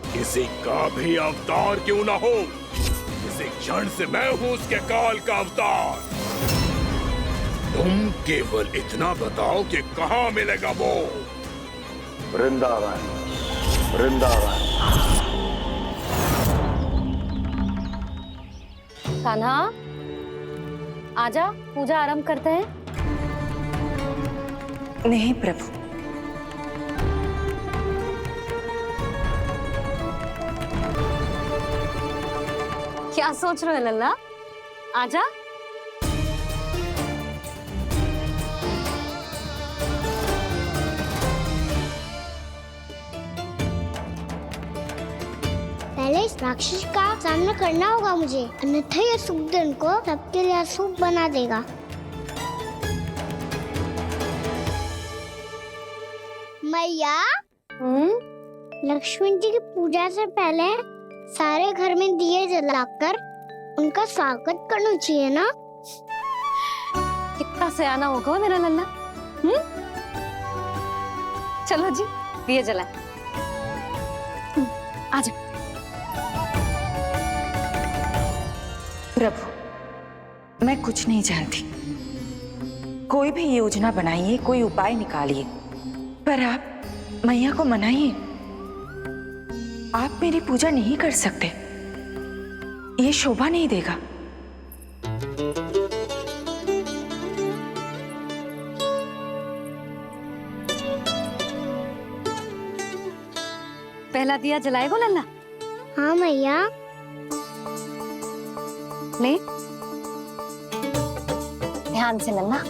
किसी का भी अवतार क्यों ना हो, इसी क्षण से मैं हूं उसके काल का अवतार। तुम केवल इतना बताओ कि कहां मिलेगा वो? वृंदावन। वृंदावन। कान्हा, आजा, पूजा आरंभ करते हैं। नहीं प्रभु, क्या सोच रहे हो लल्ला? आजा। पहले इस राक्षस का सामना करना होगा मुझे, अन्यथा ये शुभ दिन को सबके लिए अशुभ बना देगा। मैया, लक्ष्मी जी की पूजा से पहले सारे घर में दिए जलाकर उनका स्वागत करना चाहिए ना? कितना सयाना होगा मेरा लल्ला। चलो जी, दिए जलाए। आजा। प्रभु, मैं कुछ नहीं जानती। कोई भी योजना बनाइए, कोई उपाय निकालिए, पर आप मैया को मनाइए। आप मेरी पूजा नहीं कर सकते, ये शोभा नहीं देगा। पहला दिया जलाएगो लल्ला? हाँ मैया। ले, ध्यान से लल्ला।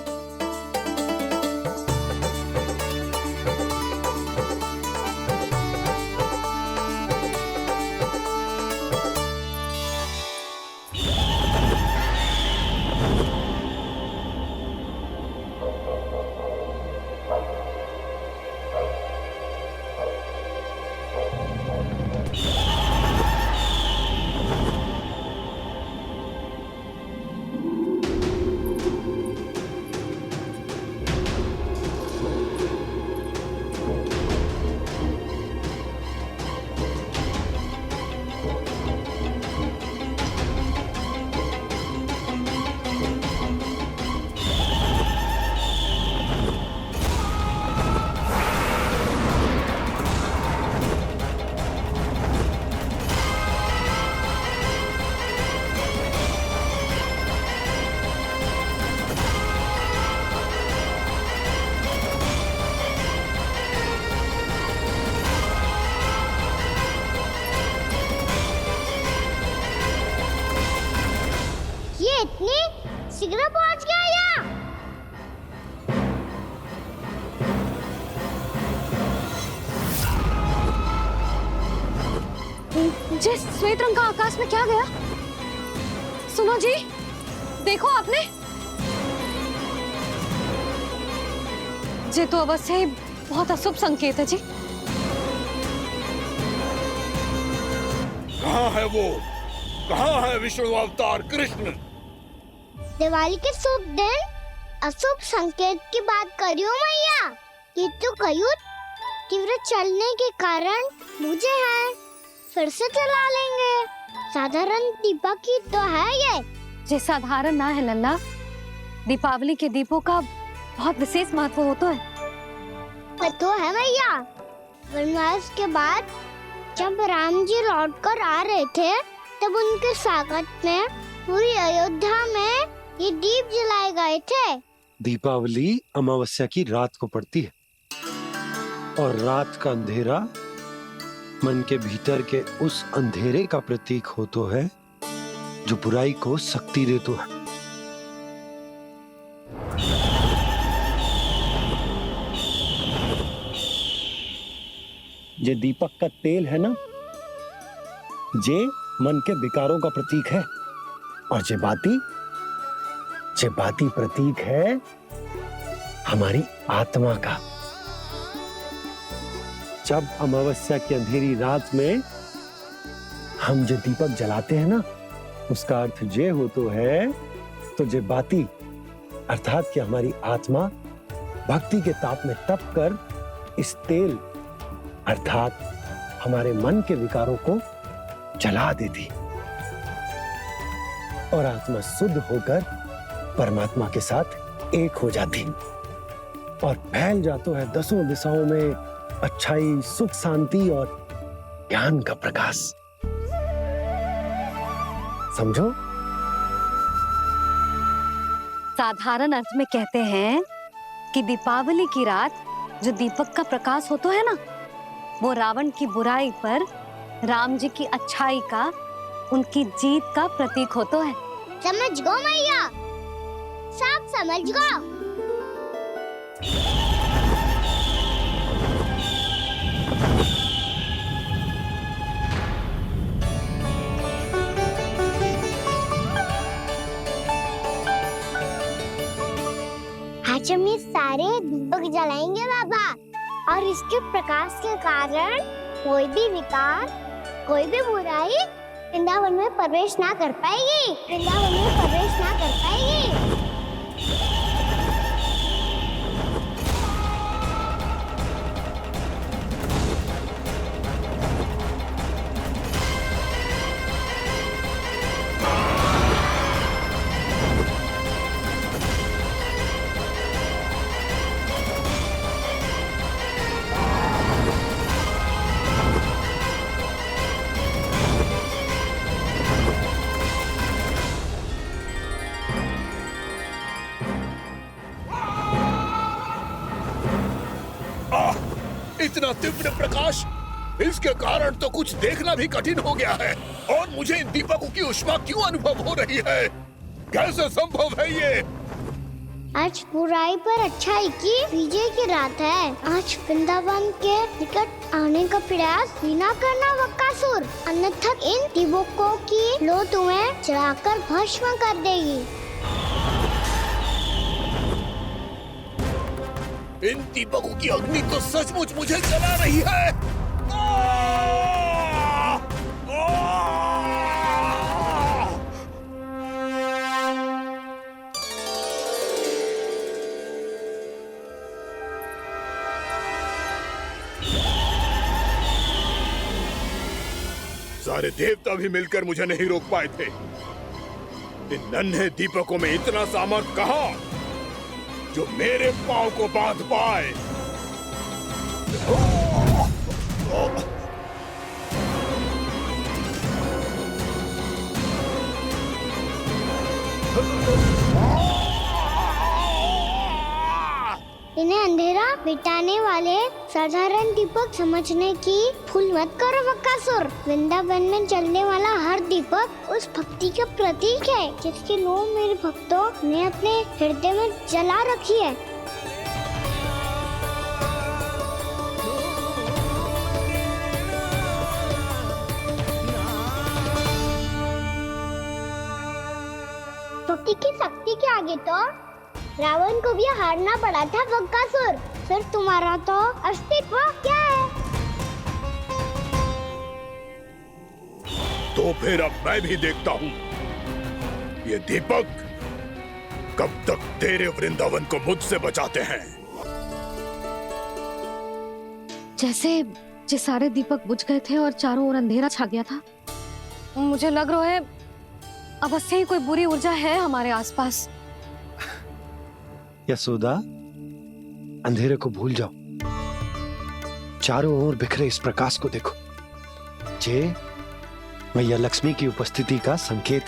अजय, श्वेत रंग का आकाश में क्या गया? सुनो जी, देखो आपने, ये तो अवश्य ही बहुत अशुभ संकेत है जी। कहाँ है वो? कहाँ है विष्णु अवतार कृष्ण? दिवाली के शुभ दिन अशुभ संकेत की बात करियो मैया। ये तो कयूर तीव्र चलने के कारण मुझे है, फिर से चला लेंगे। साधारण दीपक ही तो है ये साधारण ना है लल्ला, दीपावली के दीपों का बहुत विशेष महत्व होता है। तो है मैया, वनवास के बाद जब राम जी लौट कर आ रहे थे तब उनके स्वागत में पूरी अयोध्या में ये दीप जलाए गए थे। दीपावली अमावस्या की रात को पड़ती है और रात का अंधेरा मन के भीतर के उस अंधेरे का प्रतीक होता है जो बुराई को शक्ति देता है। ये दीपक का तेल है ना, जे मन के विकारों का प्रतीक है, और जे बाती प्रतीक है हमारी आत्मा का। जब अमावस्या की अंधेरी रात में हम जो दीपक जलाते हैं ना, उसका अर्थ ये हो तो है, तो जे बाती अर्थात कि हमारी आत्मा भक्ति के ताप में तप कर इस तेल अर्थात हमारे मन के विकारों को जला देती और आत्मा शुद्ध होकर परमात्मा के साथ एक हो जाती और फैल जाता है दसों दिशाओं में अच्छाई, सुख, शांति और ज्ञान का प्रकाश। समझो? साधारण अर्थ में कहते हैं कि दीपावली की रात जो दीपक का प्रकाश होता है ना, वो रावण की बुराई पर राम जी की अच्छाई का, उनकी जीत का प्रतीक होता है। समझ गो मैया, सब समझ गो। आज हम ये सारे दीपक जलाएंगे बाबा, और इसके प्रकाश के कारण कोई भी विकार, कोई भी बुराई वृंदावन में प्रवेश ना कर पाएगी, वृंदावन में प्रवेश ना कर पाएगी। इतना तीव्र प्रकाश, इसके कारण तो कुछ देखना भी कठिन हो गया है। और मुझे इन दीपकों की उष्मा क्यों अनुभव हो रही है? कैसे संभव है ये? आज बुराई पर अच्छाई की विजय की रात है। आज वृंदावन के निकट आने का प्रयास बिना करना बकासुर, अन्यथा इन दीपकों की लो तुम्हें जलाकर भस्म कर देगी। इन दीपकों की अग्नि तो सचमुच मुझे जला रही है। सारे देवता भी मिलकर मुझे नहीं रोक पाए थे। इन नन्हे दीपकों में इतना सामर्थ्य कहां जो मेरे पांव को बांध पाए। इन्हें अंधेरा मिटाने वाले साधारण दीपक समझने की भूल मत करो बकासुर। वृंदावन में जलने वाला हर दीपक उस भक्ति का प्रतीक है जिसकी लो मेरे भक्तों ने अपने हृदय में जला रखी है। हारोगे तो? रावण को भी हारना पड़ा था बकासुर, फिर तुम्हारा तो अस्तित्व क्या है? तो फिर अब मैं भी देखता हूँ ये दीपक कब तक तेरे वृंदावन को मुझसे बचाते हैं। जैसे सारे दीपक बुझ गए थे और चारों ओर अंधेरा छा गया था, मुझे लग रहा है अवश्य ही कोई बुरी ऊर्जा है हमारे आसपास। यशोदा, अंधेरे को भूल जाओ, चारों ओर बिखरे इस प्रकाश को देखो। जे मैया लक्ष्मी की उपस्थिति का संकेत,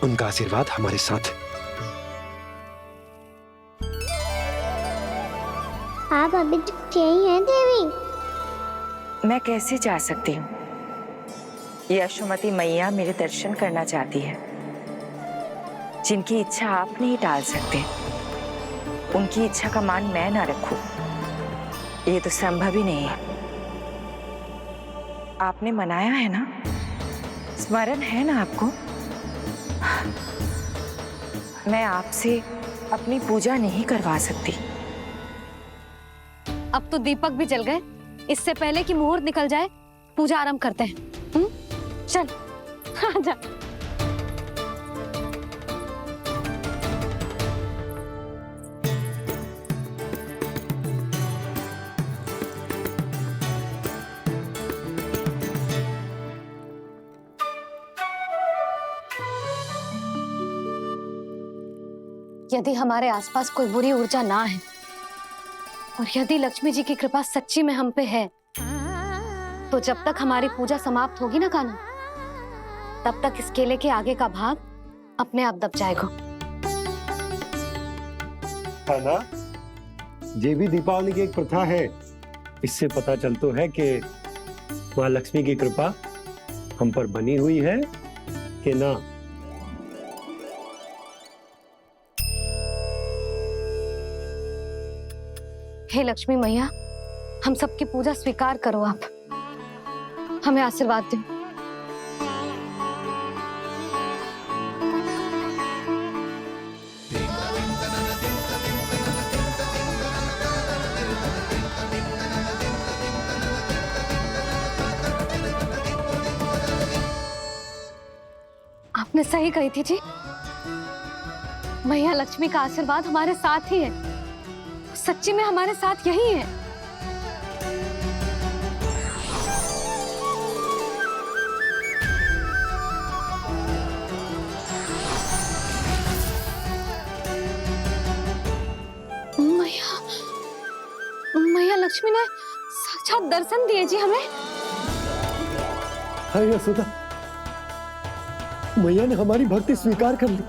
उनका आशीर्वाद हमारे साथ है। आप अभी तक यही हैं देवी? मैं कैसे जा सकती हूँ? यशोमती मैया मेरे दर्शन करना चाहती है। जिनकी इच्छा आप नहीं टाल सकते, उनकी इच्छा का मान मैं ना रखूं, ये तो संभव ही नहीं है। आपने मनाया है ना, स्मरण है ना आपको? मैं आपसे अपनी पूजा नहीं करवा सकती। अब तो दीपक भी जल गए, इससे पहले कि मुहूर्त निकल जाए पूजा आरंभ करते हैं। चल आजा। यदि हमारे आसपास कोई बुरी ऊर्जा ना है और यदि लक्ष्मी जी की कृपा सच्ची में हम पे है, तो जब तक हमारी पूजा समाप्त होगी ना कान्हा, तब तक इस केले के आगे का भाग अपने आप दब जाएगा। है ना? ये भी दीपावली की एक प्रथा है। इससे पता चलता है कि माँ लक्ष्मी की कृपा हम पर बनी हुई है कि ना। हे लक्ष्मी मैया, हम सबकी पूजा स्वीकार करो, आप हमें आशीर्वाद दो। आपने सही कही थी जी, मैया लक्ष्मी का आशीर्वाद हमारे साथ ही है, सच्ची में हमारे साथ यही है। मैया लक्ष्मी ने साक्षात दर्शन दिए जी हमें। हाय यशोदा, मैया ने हमारी भक्ति स्वीकार कर ली।